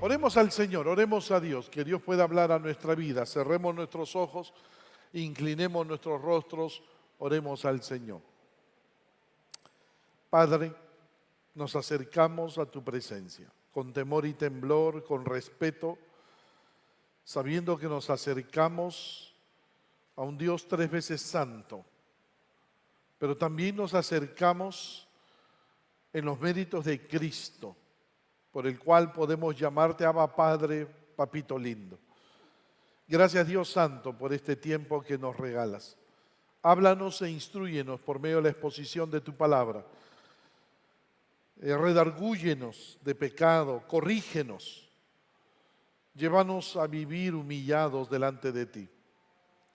Oremos al Señor, oremos a Dios, que Dios pueda hablar a nuestra vida. Cerremos nuestros ojos, inclinemos nuestros rostros, oremos al Señor. Padre, nos acercamos a tu presencia, con temor y temblor, con respeto, sabiendo que nos acercamos a un Dios 3 veces santo, pero también nos acercamos en los méritos de Cristo, por el cual podemos llamarte Abba Padre, Papito lindo. Gracias Dios Santo por este tiempo que nos regalas. Háblanos e instrúyenos por medio de la exposición de tu palabra. Redargúyenos de pecado, corrígenos. Llévanos a vivir humillados delante de ti.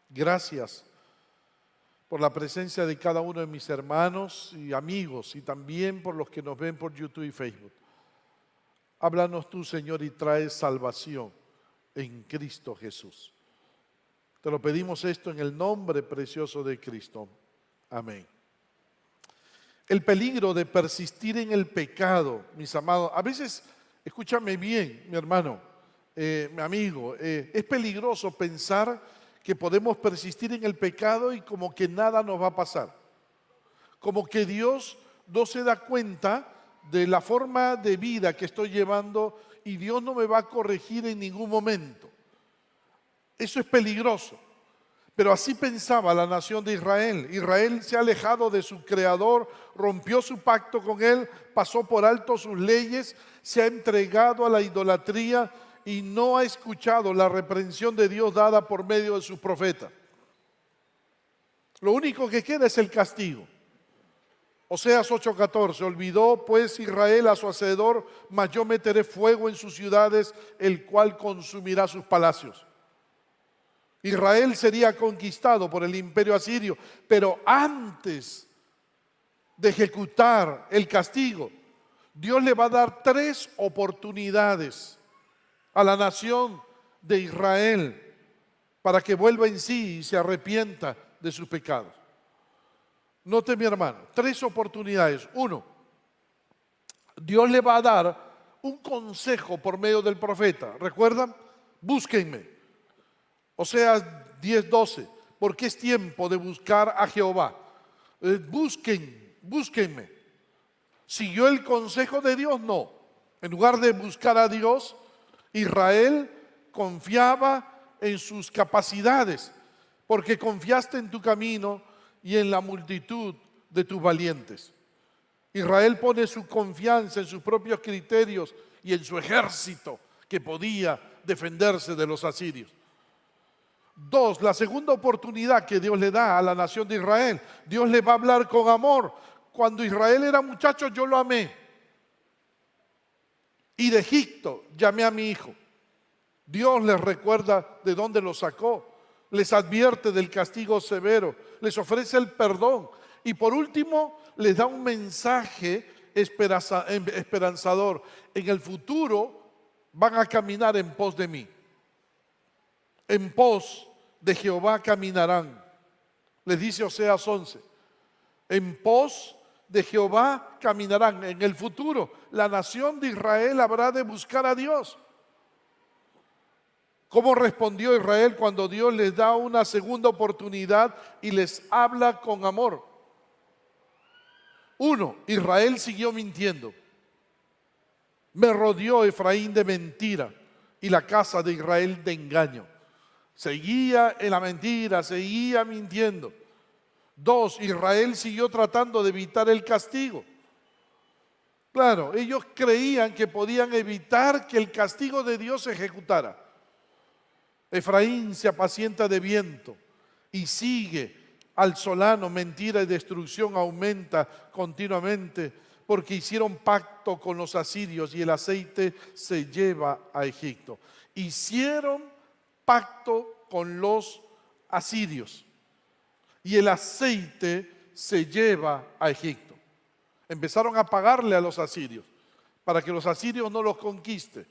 Gracias por la presencia de cada uno de mis hermanos y amigos y también por los que nos ven por YouTube y Facebook. Háblanos tú, Señor, y trae salvación en Cristo Jesús. Te lo pedimos esto en el nombre precioso de Cristo. Amén. El peligro de persistir en el pecado, mis amados. A veces, escúchame bien, mi hermano, mi amigo, es peligroso pensar que podemos persistir en el pecado y como que nada nos va a pasar. Como que Dios no se da cuenta de la forma de vida que estoy llevando y Dios no me va a corregir en ningún momento. Eso es peligroso. Pero así pensaba la nación de Israel. Israel se ha alejado de su Creador, rompió su pacto con Él, pasó por alto sus leyes, se ha entregado a la idolatría y no ha escuchado la reprensión de Dios dada por medio de sus profetas. Lo único que queda es el castigo. Oseas 8:14, olvidó pues Israel a su hacedor, mas yo meteré fuego en sus ciudades, el cual consumirá sus palacios. Israel sería conquistado por el imperio asirio, pero antes de ejecutar el castigo, Dios le va a dar 3 oportunidades a la nación de Israel para que vuelva en sí y se arrepienta de sus pecados. Note, mi hermano, 3 oportunidades. 1, Dios le va a dar un consejo por medio del profeta. ¿Recuerdan? Búsquenme. Oseas 10:12, porque es tiempo de buscar a Jehová. Búsquenme. ¿Siguió el consejo de Dios? No. En lugar de buscar a Dios, Israel confiaba en sus capacidades, porque confiaste en tu camino y en la multitud de tus valientes. Israel pone su confianza en sus propios criterios y en su ejército que podía defenderse de los asirios. 2, la segunda oportunidad que Dios le da a la nación de Israel. Dios le va a hablar con amor. Cuando Israel era muchacho, yo lo amé. Y de Egipto llamé a mi hijo. Dios les recuerda de dónde lo sacó. Les advierte del castigo severo. Les ofrece el perdón. Y por último, les da un mensaje esperanzador. En el futuro van a caminar en pos de mí. En pos de Jehová caminarán. Les dice Oseas 11. En pos de Jehová caminarán. En el futuro, la nación de Israel habrá de buscar a Dios. ¿Cómo respondió Israel cuando Dios les da una segunda oportunidad y les habla con amor? 1, Israel siguió mintiendo. Me rodeó Efraín de mentira y la casa de Israel de engaño. Seguía en la mentira, seguía mintiendo. 2, Israel siguió tratando de evitar el castigo. Claro, ellos creían que podían evitar que el castigo de Dios se ejecutara. Efraín se apacienta de viento y sigue al solano, mentira y destrucción aumenta continuamente porque hicieron pacto con los asirios y el aceite se lleva a Egipto. Hicieron pacto con los asirios y el aceite se lleva a Egipto. Empezaron a pagarle a los asirios para que los asirios no los conquisten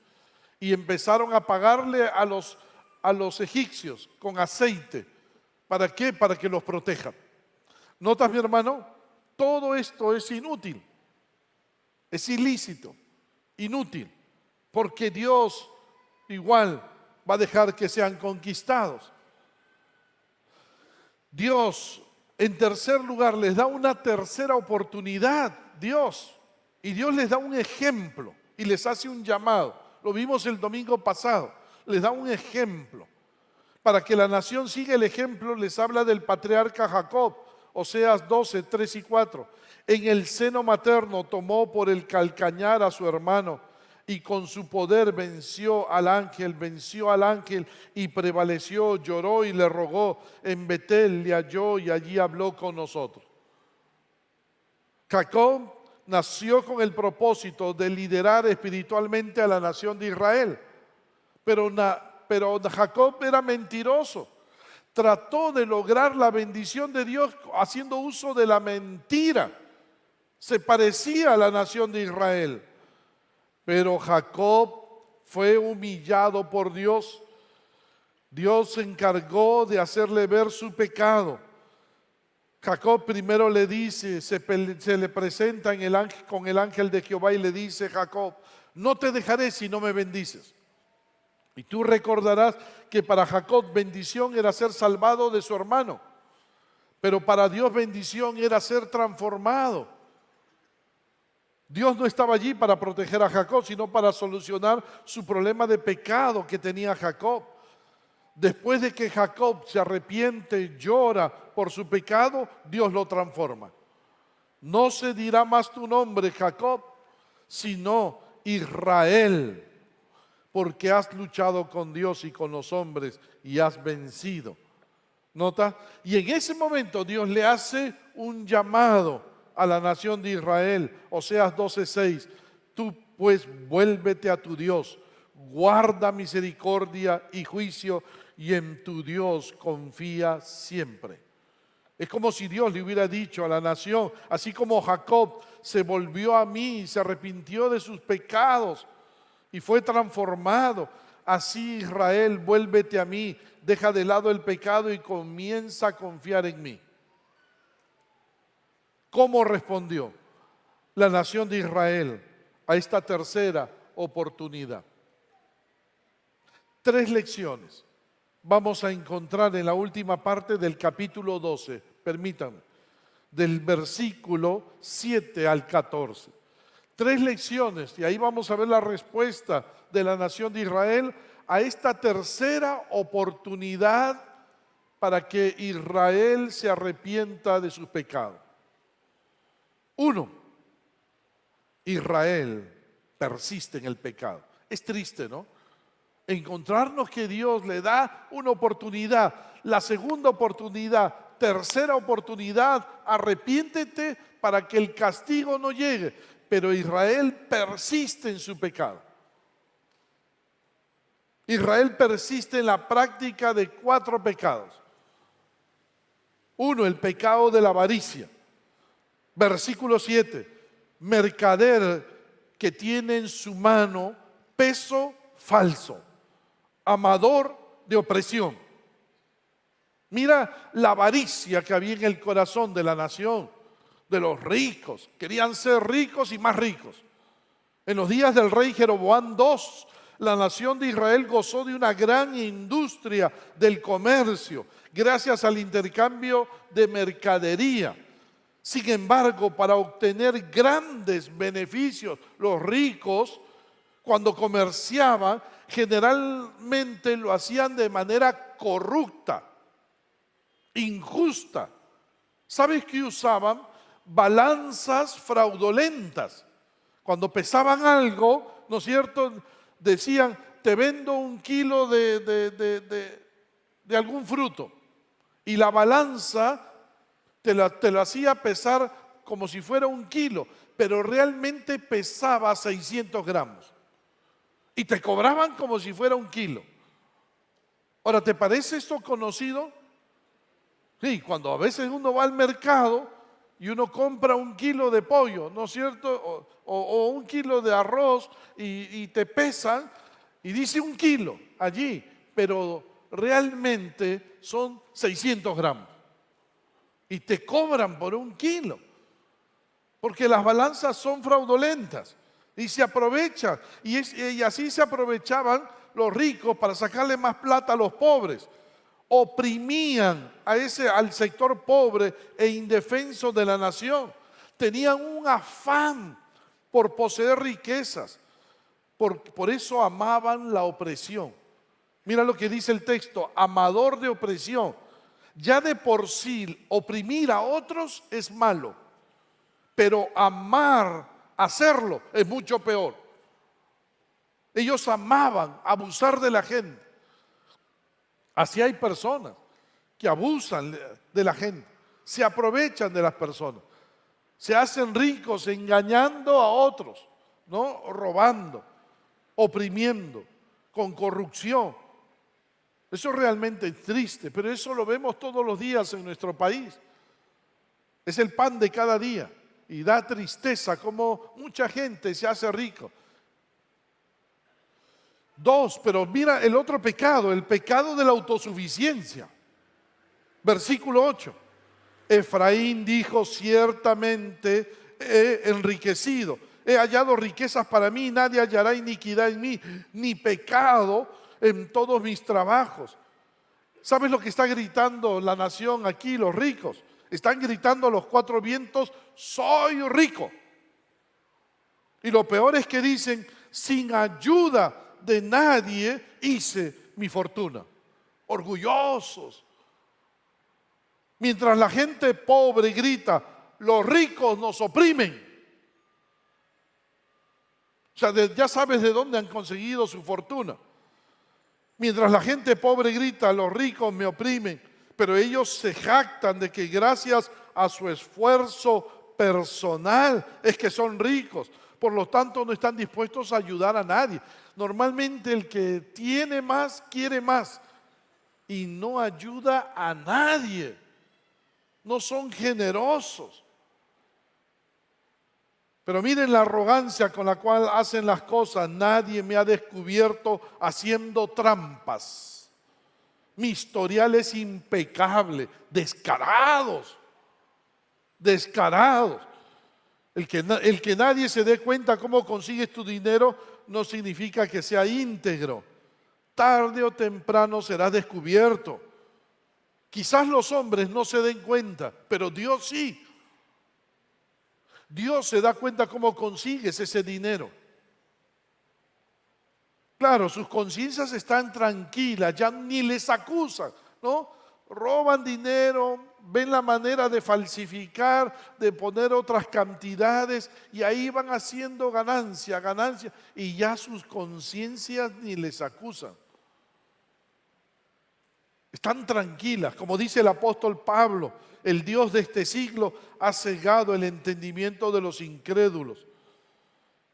y empezaron a pagarle a los egipcios con aceite. ¿Para qué? Para que los protejan. ¿Notas, mi hermano? Todo esto es inútil, es ilícito, inútil. porque Dios igual va a dejar que sean conquistados. Dios, en tercer lugar, les da una tercera oportunidad, Dios. Y Dios les da un ejemplo y les hace un llamado. Lo vimos el domingo pasado. Les da un ejemplo. Para que la nación siga el ejemplo, les habla del patriarca Jacob. Oseas 12, 3 y 4. En el seno materno tomó por el calcañar a su hermano y con su poder venció al ángel y prevaleció, lloró y le rogó. En Betel le halló y allí habló con nosotros. Jacob nació con el propósito de liderar espiritualmente a la nación de Israel, pero Jacob era mentiroso. Trató de lograr la bendición de Dios haciendo uso de la mentira. Se parecía a la nación de Israel, pero Jacob fue humillado por Dios. Dios se encargó de hacerle ver su pecado. Jacob primero le dice, se le presenta con el ángel de Jehová y le dice: Jacob, no te dejaré si no me bendices. Y tú recordarás que para Jacob bendición era ser salvado de su hermano, pero para Dios bendición era ser transformado. Dios no estaba allí para proteger a Jacob, sino para solucionar su problema de pecado que tenía Jacob. Después de que Jacob se arrepiente, llora por su pecado, Dios lo transforma. No se dirá más tu nombre, Jacob, sino Israel, porque has luchado con Dios y con los hombres y has vencido. ¿Nota? Y en ese momento Dios le hace un llamado a la nación de Israel. Oseas 12:6. Tú pues vuélvete a tu Dios, guarda misericordia y juicio, y en tu Dios confía siempre. Es como si Dios le hubiera dicho a la nación, así como Jacob se volvió a mí y se arrepintió de sus pecados y fue transformado, así Israel, vuélvete a mí, deja de lado el pecado y comienza a confiar en mí. ¿Cómo respondió la nación de Israel a esta tercera oportunidad? 3 lecciones vamos a encontrar en la última parte del capítulo 12, permítanme, del versículo 7 al 14. 3 lecciones, y ahí vamos a ver la respuesta de la nación de Israel a esta tercera oportunidad para que Israel se arrepienta de sus pecados. 1. Israel persiste en el pecado. Es triste, ¿no? Encontrarnos que Dios le da una oportunidad, la segunda oportunidad, tercera oportunidad, arrepiéntete para que el castigo no llegue. Pero Israel persiste en su pecado. Israel persiste en la práctica de 4 pecados. 1, el pecado de la avaricia. Versículo 7, mercader que tiene en su mano peso falso, amador de opresión. Mira la avaricia que había en el corazón de la nación, de los ricos. Querían ser ricos y más ricos. En los días del rey Jeroboam II, la nación de Israel gozó de una gran industria del comercio, gracias al intercambio de mercadería. Sin embargo, para obtener grandes beneficios, los ricos, cuando comerciaban, generalmente lo hacían de manera corrupta, injusta. ¿Sabes qué usaban? Balanzas fraudulentas. Cuando pesaban algo, ¿no es cierto?, decían: te vendo 1 kilo de algún fruto. Y la balanza te lo hacía pesar como si fuera 1 kilo, pero realmente pesaba 600 gramos. Y te cobraban como si fuera 1 kilo. Ahora, ¿te parece esto conocido? Sí, cuando a veces uno va al mercado y uno compra 1 kilo de pollo, ¿no es cierto? O 1 kilo de arroz y te pesan y dice 1 kilo allí, pero realmente son 600 gramos. Y te cobran por 1 kilo, porque las balanzas son fraudulentas. Y se aprovecha. Y así se aprovechaban los ricos para sacarle más plata a los pobres. Oprimían al sector pobre e indefenso de la nación. Tenían un afán por poseer riquezas. Por eso amaban la opresión. Mira lo que dice el texto, amador de opresión. Ya de por sí oprimir a otros es malo, pero hacerlo es mucho peor. Ellos amaban abusar de la gente. Así hay personas que abusan de la gente, se aprovechan de las personas, se hacen ricos engañando a otros, ¿no? Robando, oprimiendo, con corrupción. Eso es realmente triste, pero eso lo vemos todos los días en nuestro país. Es el pan de cada día y da tristeza como mucha gente se hace rico. Dos, pero mira el otro pecado, el pecado de la autosuficiencia. Versículo 8. Efraín dijo, ciertamente he enriquecido, he hallado riquezas para mí, nadie hallará iniquidad en mí, ni pecado en todos mis trabajos. ¿Sabes lo que está gritando la nación aquí, los ricos? Están gritando a los cuatro vientos, soy rico. Y lo peor es que dicen, sin ayuda de nadie hice mi fortuna. Orgullosos. Mientras la gente pobre grita, los ricos nos oprimen. O sea, ya sabes de dónde han conseguido su fortuna. Mientras la gente pobre grita, los ricos me oprimen, pero ellos se jactan de que gracias a su esfuerzo personal es que son ricos. Por lo tanto, no están dispuestos a ayudar a nadie. Normalmente el que tiene más, quiere más y no ayuda a nadie. No son generosos. Pero miren la arrogancia con la cual hacen las cosas. Nadie me ha descubierto haciendo trampas. Mi historial es impecable. Descarados. Descarados. El que nadie se dé cuenta cómo consigues tu dinero no significa que sea íntegro. Tarde o temprano será descubierto. Quizás los hombres no se den cuenta, pero Dios sí. Dios se da cuenta cómo consigues ese dinero. Claro, sus conciencias están tranquilas, ya ni les acusan, ¿no? Roban dinero, ven la manera de falsificar, de poner otras cantidades y ahí van haciendo ganancia, y ya sus conciencias ni les acusan. Están tranquilas, como dice el apóstol Pablo, el Dios de este siglo ha cegado el entendimiento de los incrédulos.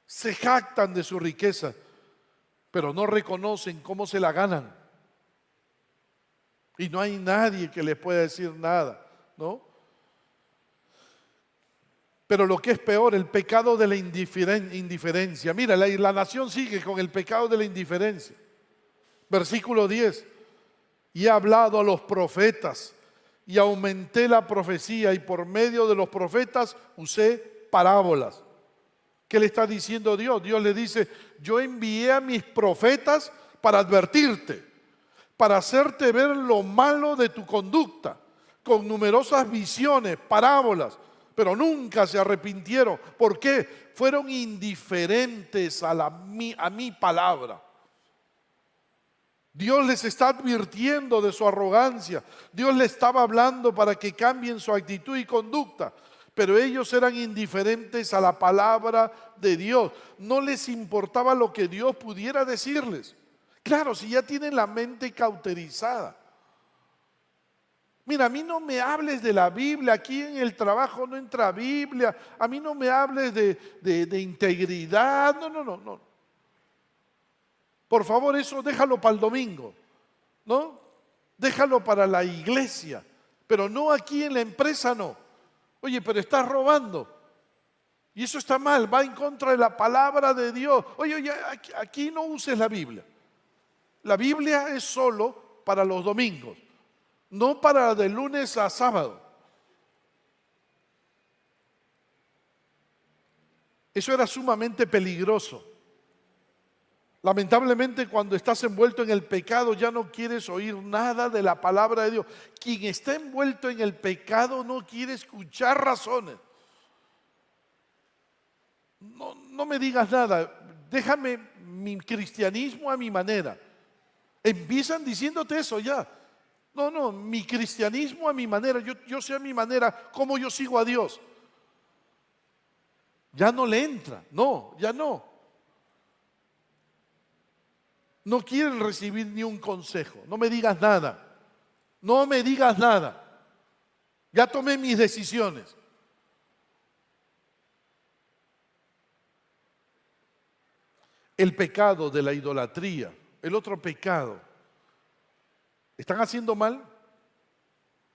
Se jactan de su riqueza, pero no reconocen cómo se la ganan. Y no hay nadie que les pueda decir nada, ¿no? Pero lo que es peor, el pecado de la indiferencia. Mira, la nación sigue con el pecado de la indiferencia. Versículo 10. Y he hablado a los profetas y aumenté la profecía y por medio de los profetas usé parábolas. ¿Qué le está diciendo Dios? Dios le dice, yo envié a mis profetas para advertirte, para hacerte ver lo malo de tu conducta, con numerosas visiones, parábolas, pero nunca se arrepintieron. ¿Por qué? Fueron indiferentes a mi palabra. Dios les está advirtiendo de su arrogancia. Dios les estaba hablando para que cambien su actitud y conducta. Pero ellos eran indiferentes a la palabra de Dios. No les importaba lo que Dios pudiera decirles. Claro, si ya tienen la mente cauterizada. Mira, a mí no me hables de la Biblia. Aquí en el trabajo no entra Biblia. A mí no me hables de integridad. No. Por favor, eso déjalo para el domingo, ¿no? Déjalo para la iglesia, pero no aquí en la empresa, no. Oye, pero estás robando. Y eso está mal, va en contra de la palabra de Dios. Oye, aquí no uses la Biblia. La Biblia es solo para los domingos, no para de lunes a sábado. Eso era sumamente peligroso. Lamentablemente, cuando estás envuelto en el pecado, ya no quieres oír nada de la palabra de Dios. Quien está envuelto en el pecado no quiere escuchar razones. No me digas nada, déjame mi cristianismo a mi manera. Empiezan diciéndote eso ya. No, mi cristianismo a mi manera, yo sé a mi manera cómo yo sigo a Dios. Ya no le entra, ya no. No quieren recibir ni un consejo. No me digas nada. No me digas nada. Ya tomé mis decisiones. El pecado de la idolatría, el otro pecado. ¿Están haciendo mal?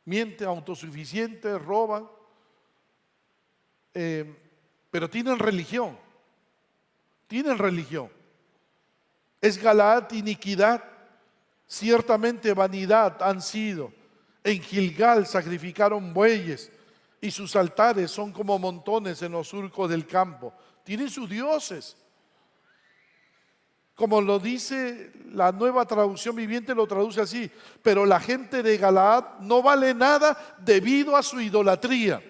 Mienten, autosuficientes, roban. Pero tienen religión. Tienen religión. Es Galaad iniquidad, ciertamente vanidad han sido. En Gilgal sacrificaron bueyes y sus altares son como montones en los surcos del campo. Tienen sus dioses. Como lo dice la Nueva Traducción Viviente, lo traduce así: pero la gente de Galaad no vale nada debido a su idolatría.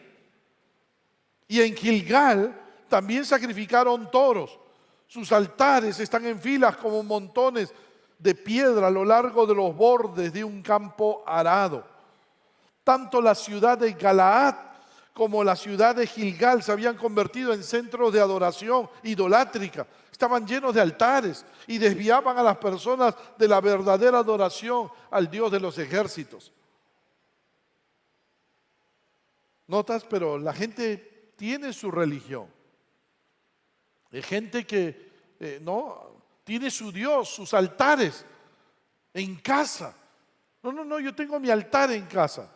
Y en Gilgal también sacrificaron toros. Sus altares están en filas como montones de piedra a lo largo de los bordes de un campo arado. Tanto la ciudad de Galaad como la ciudad de Gilgal se habían convertido en centros de adoración idolátrica. Estaban llenos de altares y desviaban a las personas de la verdadera adoración al Dios de los ejércitos. ¿Notas? Pero la gente tiene su religión. Hay gente que tiene su Dios, sus altares en casa. No, yo tengo mi altar en casa.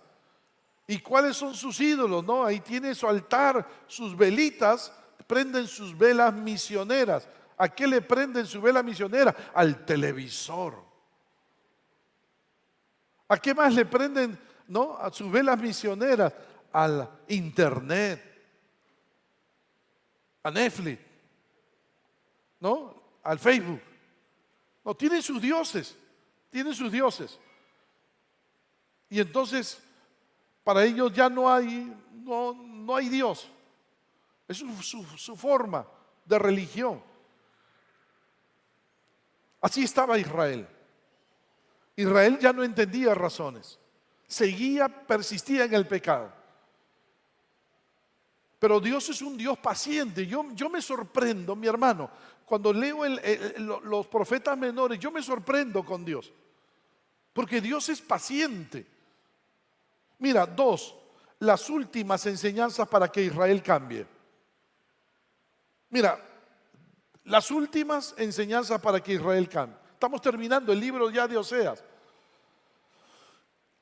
¿Y cuáles son sus ídolos? Ahí tiene su altar, sus velitas, prenden sus velas misioneras. ¿A qué le prenden su vela misionera? Al televisor. ¿A qué más le prenden, a sus velas misioneras? Al internet, a Netflix, al Facebook. Tienen sus dioses, Y entonces, para ellos ya no hay Dios. Es su forma de religión. Así estaba Israel. Israel ya no entendía razones. Persistía en el pecado. Pero Dios es un Dios paciente. Yo me sorprendo, mi hermano, cuando leo los profetas menores, yo me sorprendo con Dios. Porque Dios es paciente. Mira, las últimas enseñanzas para que Israel cambie. Mira, las últimas enseñanzas para que Israel cambie. Estamos terminando el libro ya de Oseas.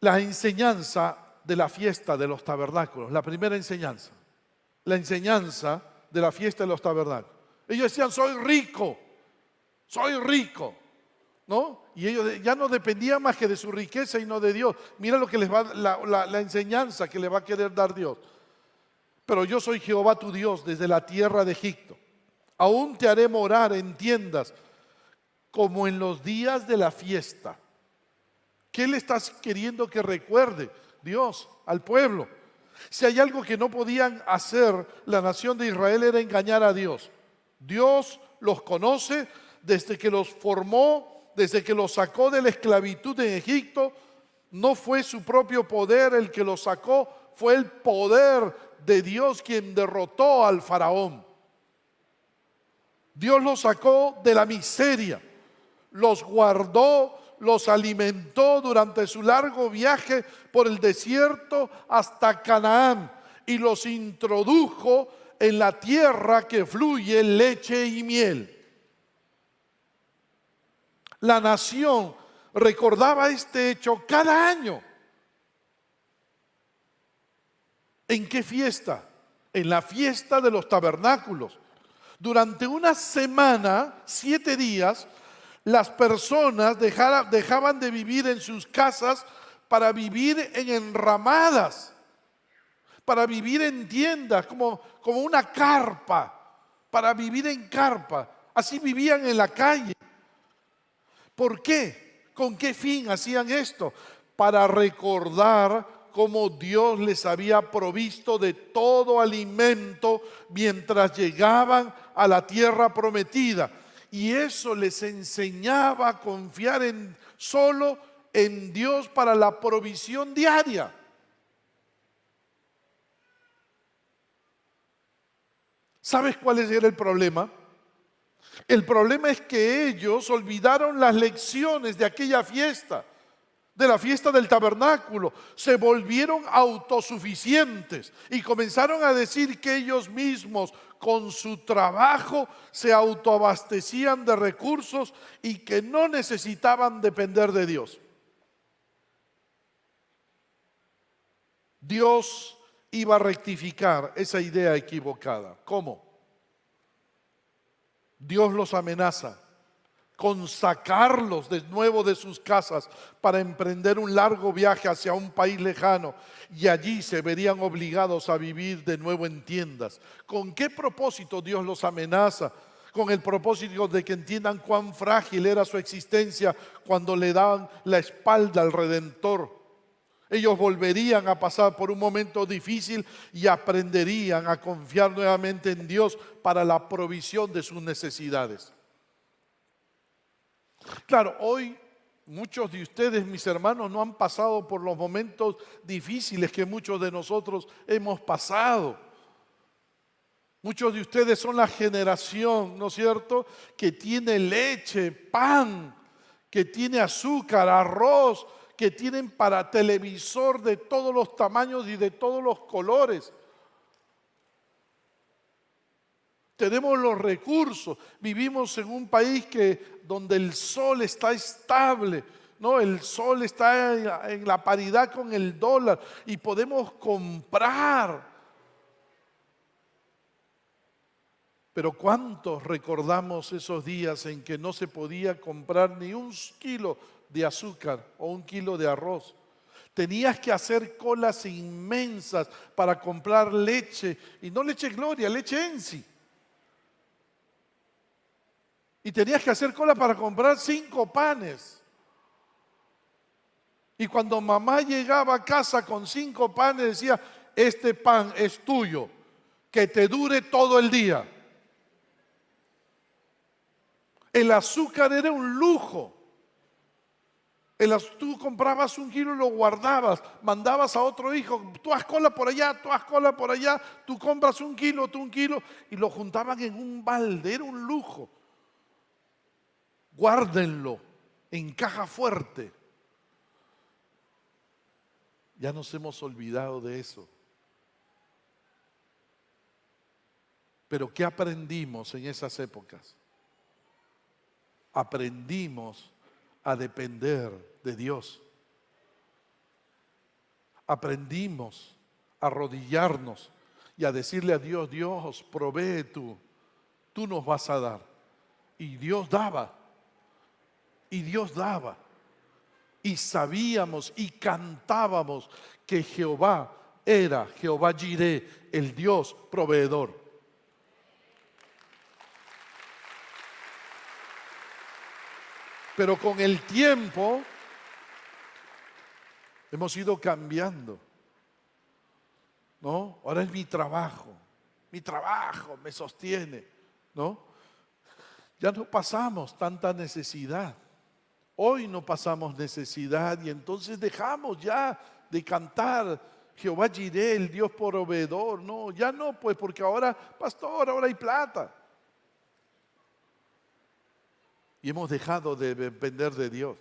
La enseñanza de la fiesta de los tabernáculos, la primera enseñanza. La enseñanza de la fiesta de los tabernáculos. Ellos decían, soy rico, Y ellos ya no dependían más que de su riqueza y no de Dios. Mira lo que les va la enseñanza que les va a querer dar Dios. Pero yo soy Jehová tu Dios desde la tierra de Egipto. Aún te haré morar en tiendas como en los días de la fiesta. ¿Qué le estás queriendo que recuerde Dios al pueblo? Si hay algo que no podían hacer la nación de Israel era engañar a Dios. Dios los conoce desde que los formó, desde que los sacó de la esclavitud en Egipto. No fue su propio poder el que los sacó, fue el poder de Dios quien derrotó al faraón. Dios los sacó de la miseria, los guardó, los alimentó durante su largo viaje por el desierto hasta Canaán y los introdujo en la tierra que fluye leche y miel. La nación recordaba este hecho cada año. ¿En qué fiesta? En la fiesta de los tabernáculos. Durante una semana, 7 días, las personas dejaban de vivir en sus casas para vivir en enramadas, para vivir en tiendas, como una carpa, para vivir en carpa. Así vivían en la calle. ¿Por qué? ¿Con qué fin hacían esto? Para recordar cómo Dios les había provisto de todo alimento mientras llegaban a la tierra prometida. Y eso les enseñaba a confiar solo en Dios para la provisión diaria. ¿Sabes cuál era el problema? El problema es que ellos olvidaron las lecciones de aquella fiesta, de la fiesta del tabernáculo. Se volvieron autosuficientes y comenzaron a decir que ellos mismos con su trabajo se autoabastecían de recursos y que no necesitaban depender de Dios. Dios iba a rectificar esa idea equivocada. ¿Cómo? Dios los amenaza con sacarlos de nuevo de sus casas para emprender un largo viaje hacia un país lejano, y allí se verían obligados a vivir de nuevo en tiendas. ¿Con qué propósito Dios los amenaza? Con el propósito de que entiendan cuán frágil era su existencia cuando le daban la espalda al Redentor. Ellos volverían a pasar por un momento difícil y aprenderían a confiar nuevamente en Dios para la provisión de sus necesidades. Claro, hoy muchos de ustedes, mis hermanos, no han pasado por los momentos difíciles que muchos de nosotros hemos pasado. Muchos de ustedes son la generación, ¿no es cierto?, que tiene leche, pan, que tiene azúcar, arroz, que tienen para televisor de todos los tamaños y de todos los colores. Tenemos los recursos, vivimos en un país donde el sol está estable, ¿no? El sol está en la paridad con el dólar y podemos comprar. Pero ¿cuántos recordamos esos días en que no se podía comprar ni un kilo de azúcar o un kilo de arroz? Tenías que hacer colas inmensas para comprar leche, y no leche Gloria, leche Ensi. Y tenías que hacer cola para comprar 5 panes. Y cuando mamá llegaba a casa con 5 panes, decía: este pan es tuyo, que te dure todo el día. El azúcar era un lujo. Tú comprabas 1 kilo y lo guardabas, mandabas a otro hijo: tú haz cola por allá, tú haz cola por allá, tú compras 1 kilo, tú 1 kilo, y lo juntaban en un balde, era un lujo. Guárdenlo en caja fuerte. Ya nos hemos olvidado de eso. Pero ¿qué aprendimos en esas épocas? Aprendimos a depender de Dios. Aprendimos a arrodillarnos y a decirle a Dios: Dios, provee tú nos vas a dar. Y Dios daba. Y Dios daba. Y sabíamos y cantábamos que Jehová era Jehová Jireh, el Dios proveedor. Pero con el tiempo hemos ido cambiando, ¿no? Ahora es mi trabajo me sostiene, ¿no? Ya no pasamos tanta necesidad. Hoy no pasamos necesidad, y entonces dejamos ya de cantar Jehová Jireh, el Dios proveedor. No, ya no, pues, porque ahora, pastor, ahora hay plata. Y hemos dejado de depender de Dios.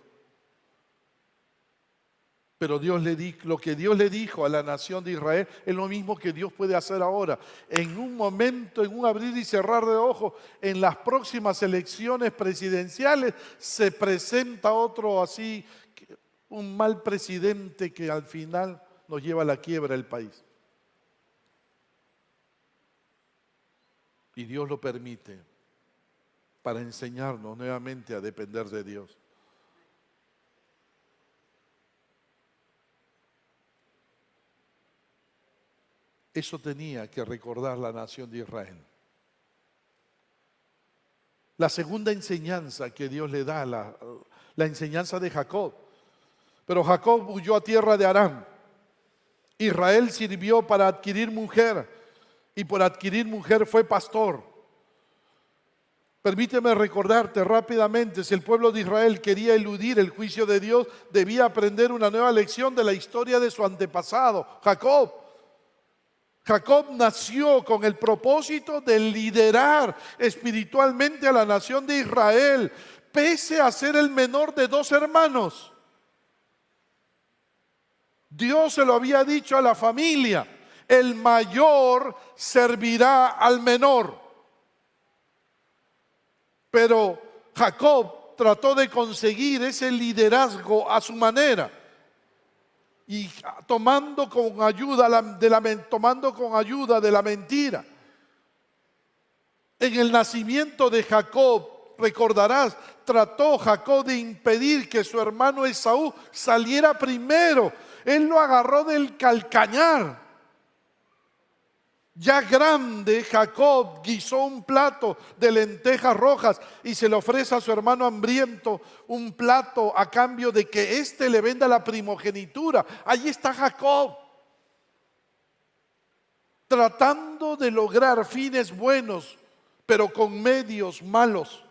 Pero lo que Dios le dijo a la nación de Israel es lo mismo que Dios puede hacer ahora. En un momento, en un abrir y cerrar de ojos, en las próximas elecciones presidenciales se presenta otro así, un mal presidente que al final nos lleva a la quiebra del país. Y Dios lo permite para enseñarnos nuevamente a depender de Dios. Eso tenía que recordar la nación de Israel. La segunda enseñanza que Dios le da, la enseñanza de Jacob. Pero Jacob huyó a tierra de Aram. Israel sirvió para adquirir mujer y por adquirir mujer fue pastor. Permíteme recordarte rápidamente, si el pueblo de Israel quería eludir el juicio de Dios, debía aprender una nueva lección de la historia de su antepasado, Jacob. Jacob nació con el propósito de liderar espiritualmente a la nación de Israel, pese a ser el menor de dos hermanos. Dios se lo había dicho a la familia: el mayor servirá al menor. Pero Jacob trató de conseguir ese liderazgo a su manera y tomando con ayuda de la mentira. En el nacimiento de Jacob, recordarás, trató Jacob de impedir que su hermano Esaú saliera primero. Él lo agarró del calcañar. Ya grande, Jacob guisó un plato de lentejas rojas y se le ofrece a su hermano hambriento un plato a cambio de que éste le venda la primogenitura. Allí está Jacob, tratando de lograr fines buenos, pero con medios malos.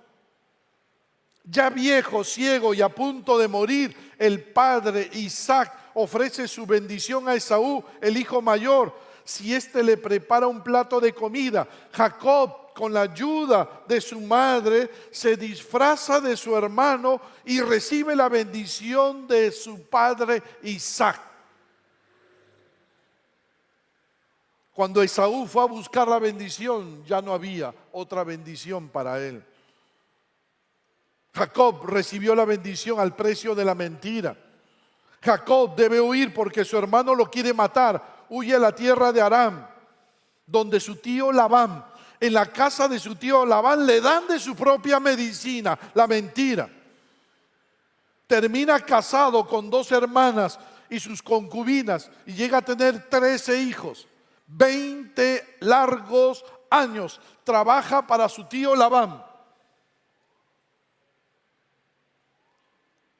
Ya viejo, ciego y a punto de morir, el padre Isaac ofrece su bendición a Esaú, el hijo mayor, si éste le prepara un plato de comida. Jacob, con la ayuda de su madre, se disfraza de su hermano y recibe la bendición de su padre Isaac. Cuando Esaú fue a buscar la bendición, ya no había otra bendición para él. Jacob recibió la bendición al precio de la mentira. Jacob debe huir porque su hermano lo quiere matar. Huye a la tierra de Aram, donde su tío Labán, en la casa de su tío Labán, le dan de su propia medicina, la mentira. Termina casado con dos hermanas y sus concubinas y llega a tener 13 hijos. 20 largos años trabaja para su tío Labán.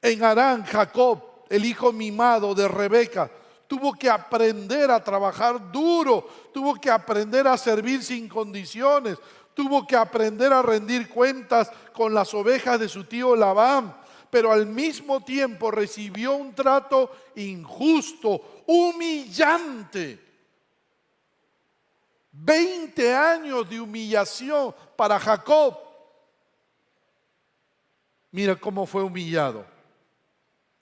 En Harán, Jacob, el hijo mimado de Rebeca, tuvo que aprender a trabajar duro, tuvo que aprender a servir sin condiciones, tuvo que aprender a rendir cuentas con las ovejas de su tío Labán, pero al mismo tiempo recibió un trato injusto, humillante. 20 años de humillación para Jacob. Mira cómo fue humillado.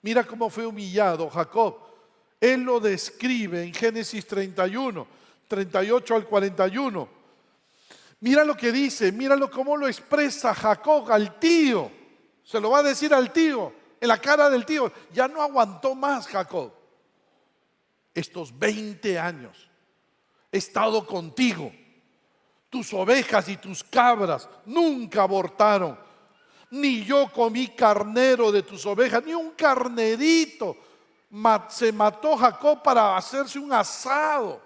Mira cómo fue humillado Jacob. Él lo describe en Génesis 31, 38 al 41. Mira lo que dice, míralo cómo lo expresa Jacob al tío. Se lo va a decir al tío, en la cara del tío. Ya no aguantó más Jacob. Estos 20 años he estado contigo. Tus ovejas y tus cabras nunca abortaron. Ni yo comí carnero de tus ovejas, ni un carnerito. Se mató Jacob para hacerse un asado.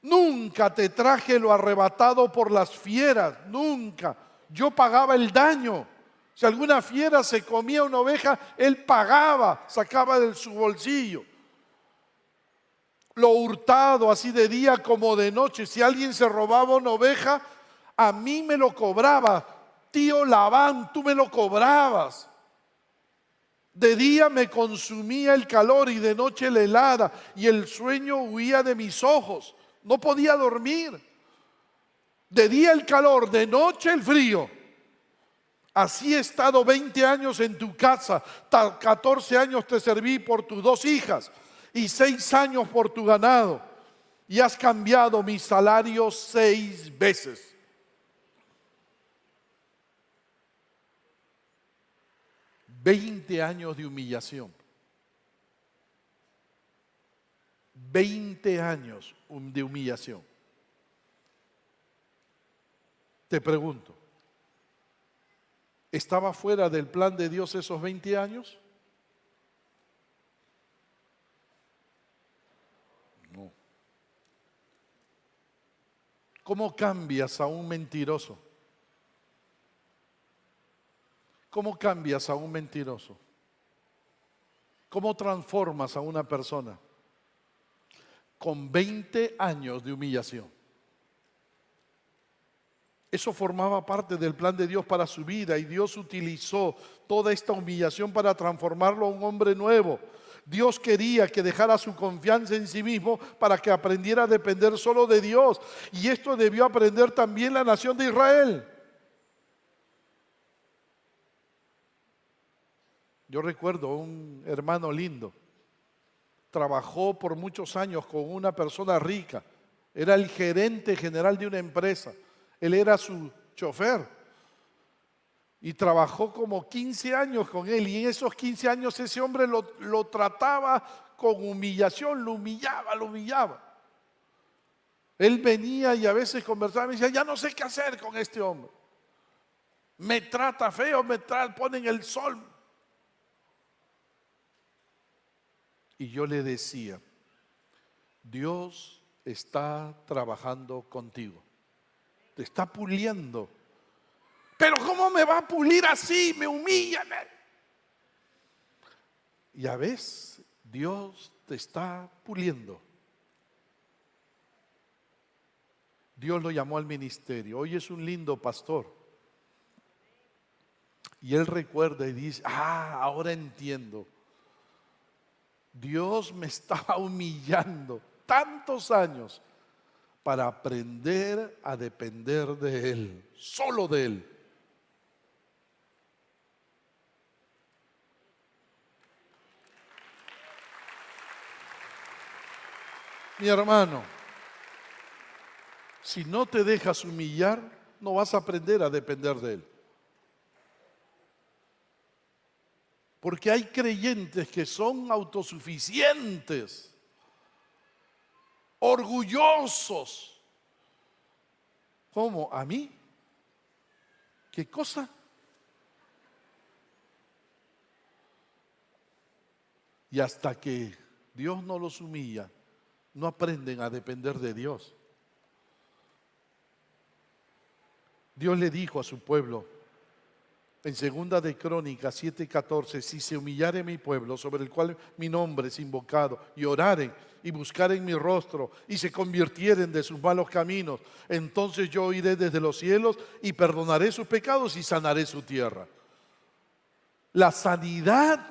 Nunca te traje lo arrebatado por las fieras, nunca. Yo pagaba el daño. Si alguna fiera se comía una oveja, él pagaba, sacaba de su bolsillo. Lo hurtado, así de día como de noche. Si alguien se robaba una oveja, a mí me lo cobraba. Tío Labán, tú me lo cobrabas. De día me consumía el calor y de noche la helada, y el sueño huía de mis ojos. No podía dormir. De día el calor, de noche el frío. Así he estado 20 años en tu casa, 14 años te serví por tus 2 hijas y 6 años por tu ganado, y has cambiado mi salario 6 veces. $20 años de humillación. 20 años de humillación. Te pregunto, ¿estaba fuera del plan de Dios esos 20 años? No. ¿Cómo cambias a un mentiroso? ¿Cómo cambias a un mentiroso? ¿Cómo transformas a una persona? Con 20 años de humillación. Eso formaba parte del plan de Dios para su vida y Dios utilizó toda esta humillación para transformarlo a un hombre nuevo. Dios quería que dejara su confianza en sí mismo para que aprendiera a depender solo de Dios. Y esto debió aprender también la nación de Israel. Yo recuerdo un hermano lindo. Trabajó por muchos años con una persona rica. Era el gerente general de una empresa. Él era su chofer. Y trabajó como 15 años con él. Y en esos 15 años ese hombre lo trataba con humillación, lo humillaba, lo humillaba. Él venía y a veces conversaba y me decía, ya no sé qué hacer con este hombre. Me trata feo, pone en el sol. Y yo le decía, Dios está trabajando contigo. Te está puliendo. Pero ¿cómo me va a pulir así? Me humilla. Y a veces Dios te está puliendo. Dios lo llamó al ministerio. Hoy es un lindo pastor. Y él recuerda y dice, ahora entiendo. Dios me estaba humillando tantos años para aprender a depender de Él, solo de Él. Mi hermano, si no te dejas humillar, no vas a aprender a depender de Él. Porque hay creyentes que son autosuficientes, orgullosos. ¿Cómo? ¿A mí? ¿Qué cosa? Y hasta que Dios no los humilla, no aprenden a depender de Dios. Dios le dijo a su pueblo, en 2 de Crónicas 7:14, si se humillare mi pueblo, sobre el cual mi nombre es invocado, y oraren y buscaren mi rostro, y se convirtieren de sus malos caminos, entonces yo oiré desde los cielos y perdonaré sus pecados y sanaré su tierra. La sanidad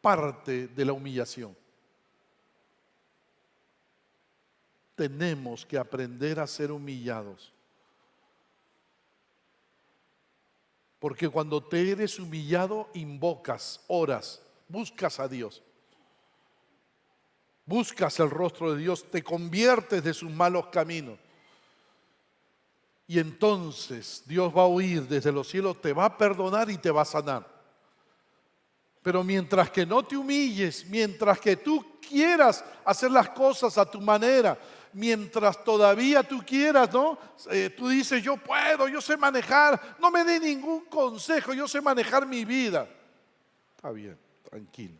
parte de la humillación. Tenemos que aprender a ser humillados. Porque cuando te eres humillado, invocas, oras, buscas a Dios. Buscas el rostro de Dios, te conviertes de sus malos caminos. Y entonces Dios va a oír desde los cielos, te va a perdonar y te va a sanar. Pero mientras que no te humilles, mientras que tú quieras hacer las cosas a tu manera, mientras todavía tú quieras, ¿no? Tú dices, yo puedo, yo sé manejar, no me dé ningún consejo, yo sé manejar mi vida. Está bien, tranquilo.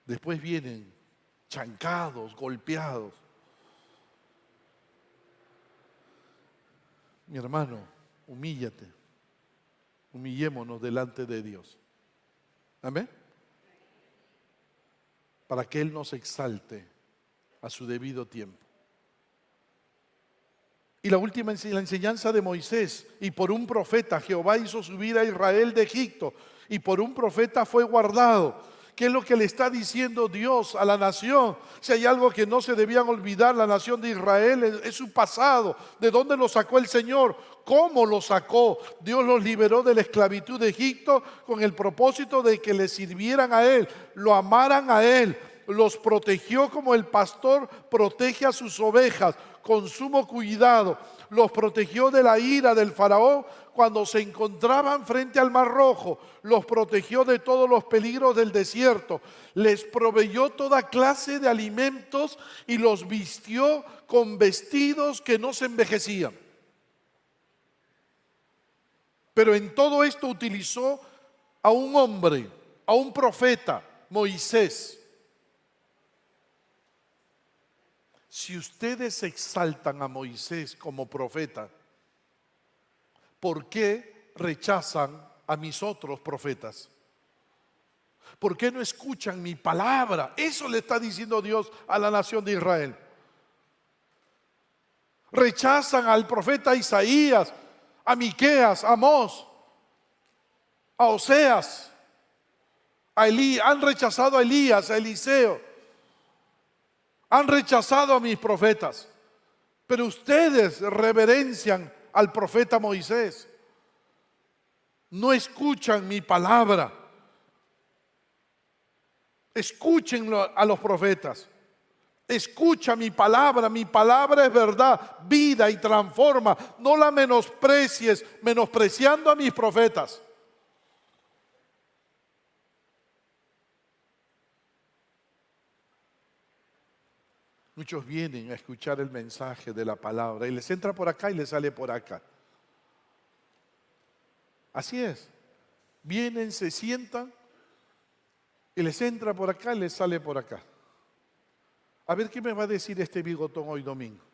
Después vienen chancados, golpeados. Mi hermano, humíllate. Humillémonos delante de Dios. Amén. Para que Él nos exalte a su debido tiempo. Y la última la enseñanza de Moisés, y por un profeta Jehová hizo subir a Israel de Egipto, y por un profeta fue guardado. ¿Qué es lo que le está diciendo Dios a la nación? Si hay algo que no se debían olvidar, la nación de Israel es su pasado. ¿De dónde lo sacó el Señor? ¿Cómo lo sacó? Dios los liberó de la esclavitud de Egipto con el propósito de que le sirvieran a Él, lo amaran a Él. Los protegió como el pastor protege a sus ovejas, con sumo cuidado. Los protegió de la ira del faraón cuando se encontraban frente al Mar Rojo. Los protegió de todos los peligros del desierto. Les proveyó toda clase de alimentos y los vistió con vestidos que no se envejecían. Pero en todo esto utilizó a un hombre, a un profeta, Moisés. si ustedes exaltan a Moisés como profeta, ¿por qué rechazan a mis otros profetas? ¿Por qué no escuchan mi palabra? Eso le está diciendo Dios a la nación de Israel. Rechazan al profeta Isaías, a Miqueas, a Amós, a Oseas, a Elías. Han rechazado a Elías, a Eliseo. Han rechazado a mis profetas. Pero ustedes reverencian al profeta Moisés. No escuchan mi palabra. Escúchenlo a los profetas. Escucha mi palabra es verdad, vida y transforma. No la menosprecies, menospreciando a mis profetas. Muchos vienen a escuchar el mensaje de la palabra y les entra por acá y les sale por acá. Así es. Vienen, se sientan y les entra por acá y les sale por acá. A ver qué me va a decir este bigotón hoy domingo.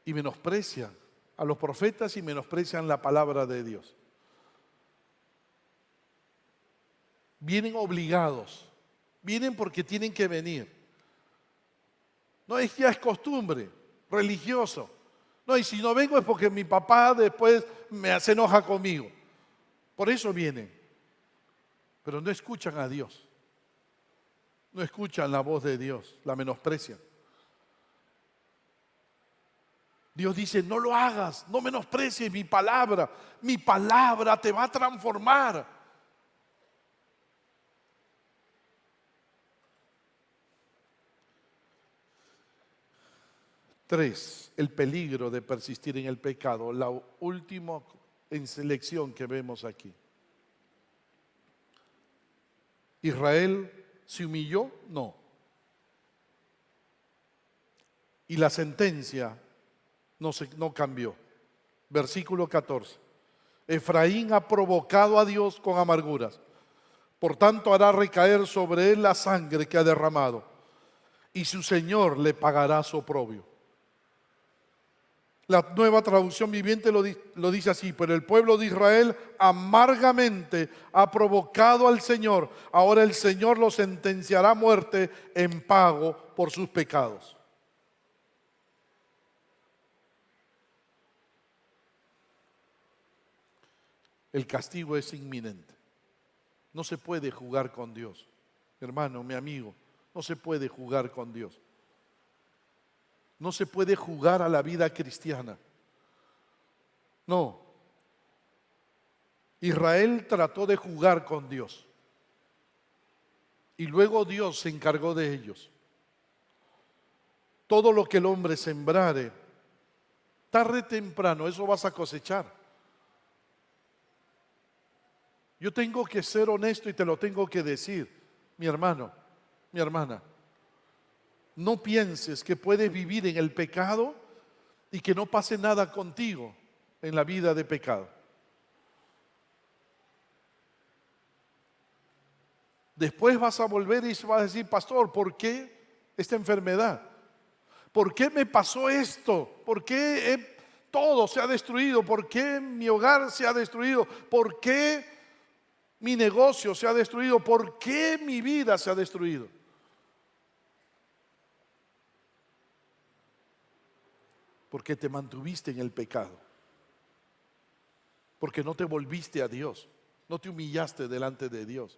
Y menosprecian a los profetas y menosprecian la palabra de Dios. Vienen obligados, vienen porque tienen que venir. No es ya es costumbre, religioso. No, y si no vengo es porque mi papá después se enoja conmigo. Por eso vienen. Pero no escuchan a Dios. No escuchan la voz de Dios, la menosprecian. Dios dice, no lo hagas, no menosprecies mi palabra te va a transformar. Tres, el peligro de persistir en el pecado, la última lección que vemos aquí. ¿Israel se humilló? No. Y la sentencia no cambió. Versículo 14. Efraín ha provocado a Dios con amarguras. Por tanto hará recaer sobre él la sangre que ha derramado. Y su Señor le pagará su oprobio. La Nueva Traducción Viviente lo dice así: pero el pueblo de Israel amargamente ha provocado al Señor. Ahora el Señor lo sentenciará a muerte en pago por sus pecados. El castigo es inminente. No se puede jugar con Dios. Hermano, mi amigo, no se puede jugar con Dios. No se puede jugar a la vida cristiana. No. Israel trató de jugar con Dios. Y luego Dios se encargó de ellos. Todo lo que el hombre sembrare, tarde o temprano, eso vas a cosechar. Yo tengo que ser honesto y te lo tengo que decir, mi hermano, mi hermana. No pienses que puedes vivir en el pecado y que no pase nada contigo en la vida de pecado. Después vas a volver y vas a decir, pastor, ¿por qué esta enfermedad? ¿Por qué me pasó esto? ¿Por qué todo se ha destruido? ¿Por qué mi hogar se ha destruido? ¿Por qué mi negocio se ha destruido? ¿Por qué mi vida se ha destruido? Porque te mantuviste en el pecado. Porque no te volviste a Dios. No te humillaste delante de Dios.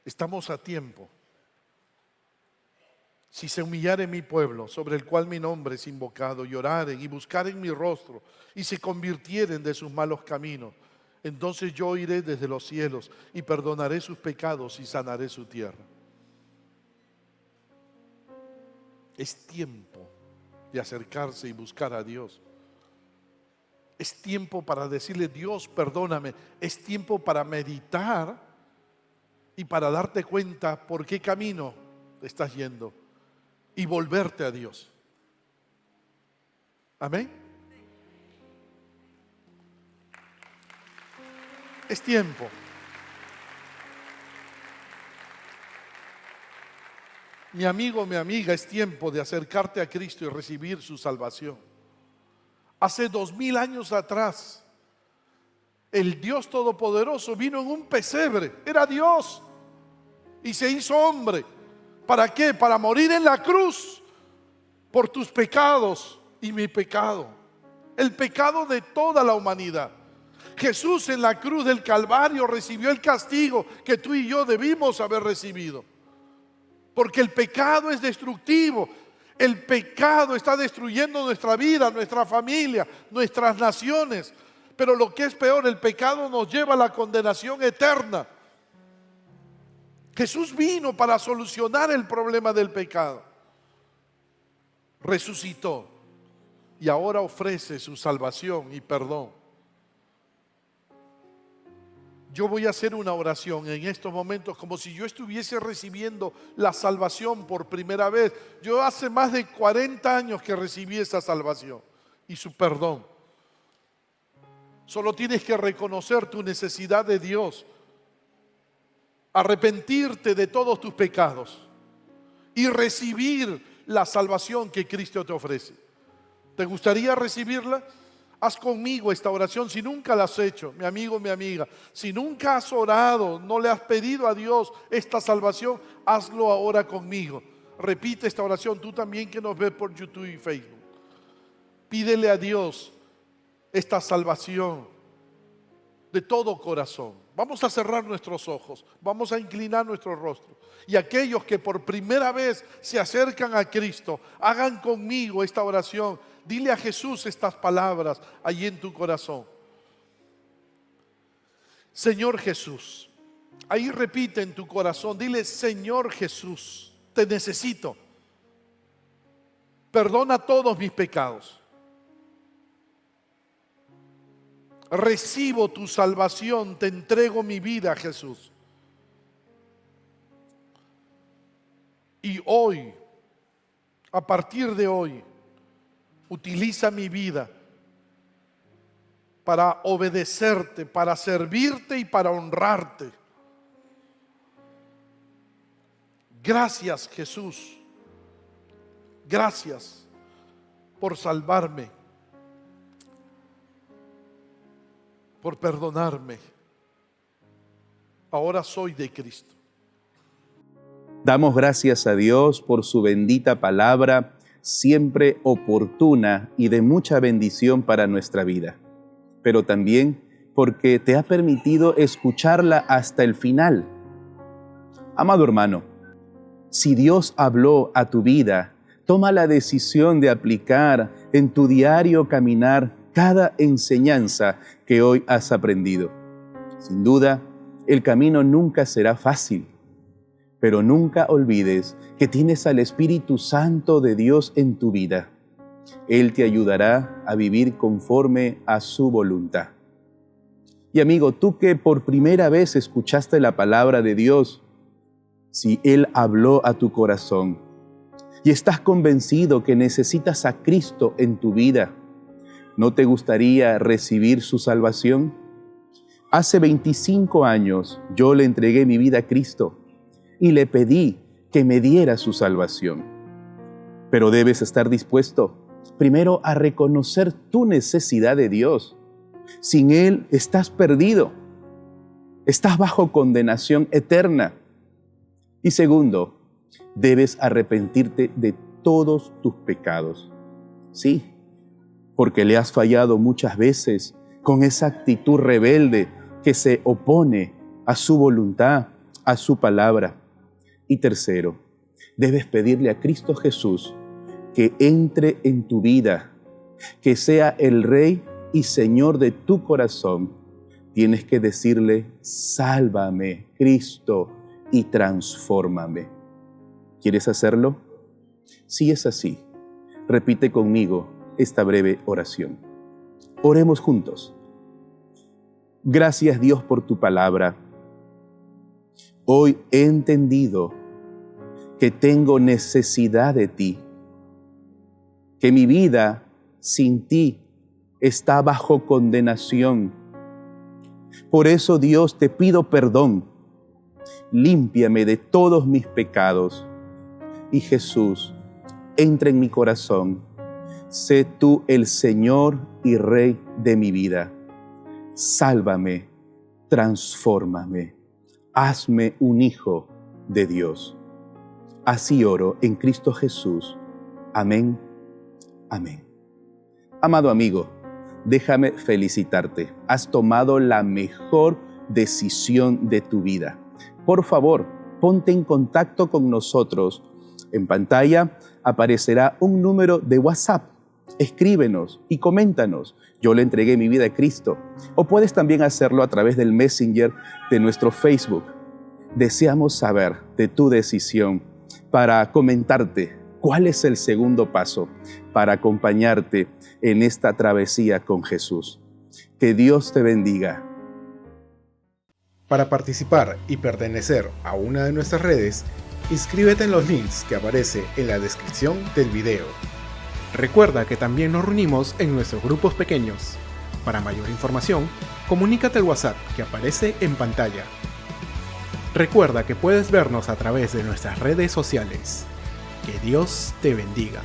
Estamos a tiempo. Si se humillare mi pueblo, sobre el cual mi nombre es invocado, y oraren y buscaren mi rostro, y se convirtieren de sus malos caminos, entonces yo iré desde los cielos y perdonaré sus pecados y sanaré su tierra. Es tiempo de acercarse y buscar a Dios. Es tiempo para decirle, Dios, perdóname. Es tiempo para meditar y para darte cuenta por qué camino estás yendo y volverte a Dios. Amén. Es tiempo. Mi amigo, mi amiga, es tiempo de acercarte a Cristo y recibir su salvación. Hace 2000 años atrás, el Dios Todopoderoso vino en un pesebre, era Dios, y se hizo hombre. ¿Para qué? Para morir en la cruz por tus pecados y mi pecado, el pecado de toda la humanidad. Jesús en la cruz del Calvario recibió el castigo que tú y yo debimos haber recibido, porque el pecado es destructivo. El pecado está destruyendo nuestra vida, nuestra familia, nuestras naciones. Pero lo que es peor, el pecado nos lleva a la condenación eterna. Jesús vino para solucionar el problema del pecado. Resucitó y ahora ofrece su salvación y perdón. Yo voy a hacer una oración en estos momentos como si yo estuviese recibiendo la salvación por primera vez. Yo hace más de 40 años que recibí esa salvación y su perdón. Solo tienes que reconocer tu necesidad de Dios, arrepentirte de todos tus pecados y recibir la salvación que Cristo te ofrece. ¿Te gustaría recibirla? Haz conmigo esta oración si nunca la has hecho, mi amigo, mi amiga. Si nunca has orado, no le has pedido a Dios esta salvación, hazlo ahora conmigo. Repite esta oración, tú también que nos ves por YouTube y Facebook. Pídele a Dios esta salvación de todo corazón. Vamos a cerrar nuestros ojos, vamos a inclinar nuestro rostro. Y aquellos que por primera vez se acercan a Cristo, hagan conmigo esta oración. Dile a Jesús estas palabras allí en tu corazón. Señor Jesús, ahí repite en tu corazón, dile: Señor Jesús, te necesito. Perdona todos mis pecados. Recibo tu salvación, te entrego mi vida, Jesús. Y hoy, a partir de hoy, utiliza mi vida para obedecerte, para servirte y para honrarte. Gracias, Jesús. Gracias por salvarme, por perdonarme. Ahora soy de Cristo. Damos gracias a Dios por su bendita palabra, siempre oportuna y de mucha bendición para nuestra vida, pero también porque te ha permitido escucharla hasta el final. Amado hermano, si Dios habló a tu vida, toma la decisión de aplicar en tu diario caminar cada enseñanza que hoy has aprendido. Sin duda, el camino nunca será fácil, pero nunca olvides que tienes al Espíritu Santo de Dios en tu vida. Él te ayudará a vivir conforme a su voluntad. Y amigo, tú que por primera vez escuchaste la palabra de Dios, si Él habló a tu corazón y estás convencido que necesitas a Cristo en tu vida, ¿no te gustaría recibir su salvación? Hace 25 años yo le entregué mi vida a Cristo y le pedí que me diera su salvación. Pero debes estar dispuesto primero a reconocer tu necesidad de Dios. Sin Él estás perdido, estás bajo condenación eterna. Y segundo, debes arrepentirte de todos tus pecados. Sí, porque le has fallado muchas veces con esa actitud rebelde que se opone a su voluntad, a su palabra. Y tercero, debes pedirle a Cristo Jesús que entre en tu vida, que sea el Rey y Señor de tu corazón. Tienes que decirle: sálvame, Cristo, y transfórmame. ¿Quieres hacerlo? Si es así, repite conmigo esta breve oración. Oremos juntos. Gracias, Dios, por tu palabra. Hoy he entendido que tengo necesidad de ti, que mi vida sin ti está bajo condenación. Por eso, Dios, te pido perdón. Límpiame de todos mis pecados. Y Jesús, entra en mi corazón. Sé tú el Señor y Rey de mi vida. Sálvame, transfórmame, hazme un hijo de Dios. Así oro en Cristo Jesús. Amén. Amén. Amado amigo, déjame felicitarte. Has tomado la mejor decisión de tu vida. Por favor, ponte en contacto con nosotros. En pantalla aparecerá un número de WhatsApp. Escríbenos y coméntanos. Yo le entregué mi vida a Cristo. O puedes también hacerlo a través del Messenger de nuestro Facebook. Deseamos saber de tu decisión para comentarte cuál es el segundo paso para acompañarte en esta travesía con Jesús. Que Dios te bendiga. Para participar y pertenecer a una de nuestras redes, inscríbete en los links que aparece en la descripción del video. Recuerda que también nos reunimos en nuestros grupos pequeños. Para mayor información, comunícate al WhatsApp que aparece en pantalla. Recuerda que puedes vernos a través de nuestras redes sociales. Que Dios te bendiga.